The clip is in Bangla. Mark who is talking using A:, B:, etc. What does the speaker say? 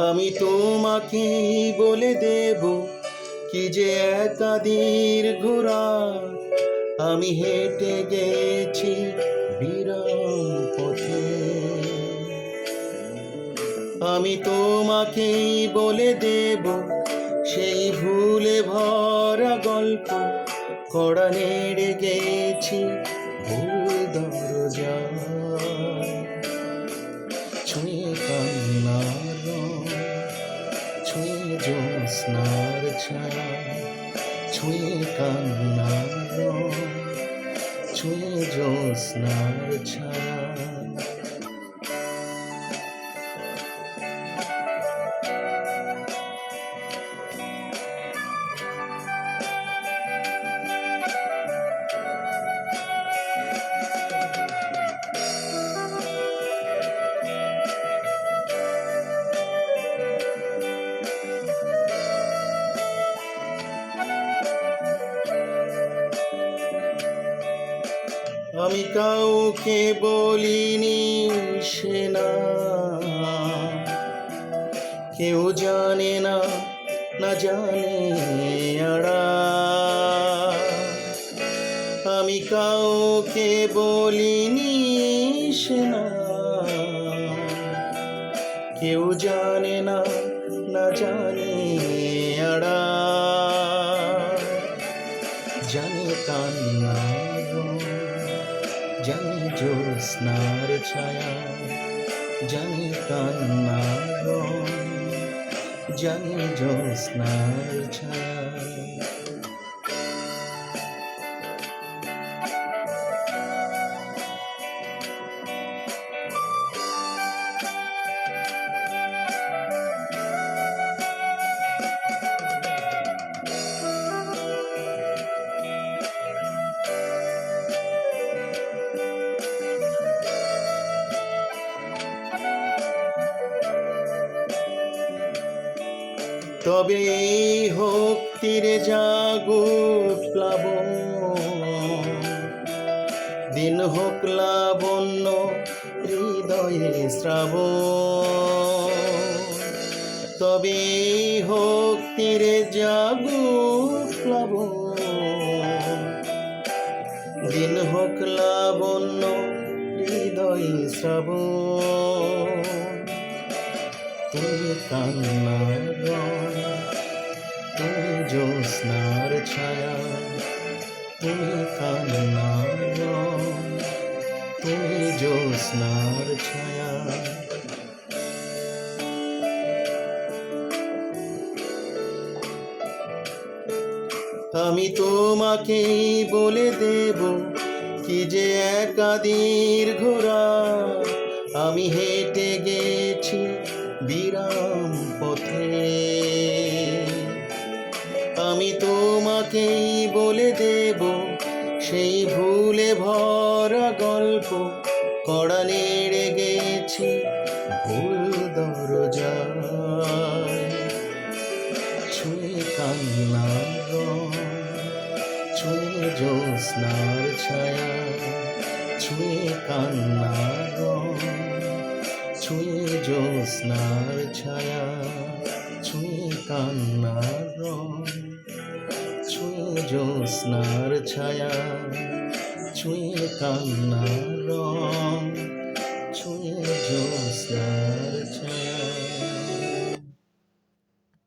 A: আমি তোমাকে বলে দেব কি যে একা দীর্ঘ রাত আমি হেঁটে গেছি বিরাম পথে। আমি তোমাকে বলে দেব সেই ভুলে ভরা গল্প কড়া নেড়ে গেছি ভুল দরজা। ছুঁয়ে কান্নার রং, ছুঁয়ে জ্যোৎস্নার ছায়া, ছুঁয়ে কান্নার রং, ছুঁয়ে জ্যোৎস্নার ছায়া। আমি কাউকে বলিনি সে না, কেউ জানে না, না জানে আড়াল। আমি কাউকে বলিনি সে না, কেউ জানে না, না জানে আড়াল। জানে কান্নার রং, জানি জ্যোৎস্নার ছায়া, জানি কান্নার রং, জানি জ্যোৎস্নার ছায়া। তবে এই হোক তীরে জাগুক প্লাবন, দিন হোক লাবণ্য হৃদয়ে শ্রাবণ। তবে এই হোক তীরে জাগুক প্লাবন, দিন হোক লাবণ্য হৃদয়ে শ্রাবণ। তুমি কান্নার রং, তুমি জ্যোৎস্নার ছায়া, তুমি কান্নার রং, তুমি জ্যোৎস্নার ছায়া। আমি তোমাকে বলে দেব কি যে একা দীর্ঘ রাত আমি হেঁটে গেছি বিরাম পথে। আমি তোমাকেই বলে দেব সেই ভুলে ভরা গল্প কড়া নেড়ে গেছি ভুল দরজায়। ছুঁয়ে কান্নার রং, ছুঁয়ে জ্যোৎস্নার ছায়া, ছুঁয়ে কান্নার রং, ছুঁয়ে জ্যোৎস্নার ছায়া, ছুঁয়ে কান্নার রং, ছুঁয়ে জ্যোৎস্নার ছায়া, ছুঁয়ে কান্নার রং, ছুঁয়ে জ্যোৎস্নার ছায়া।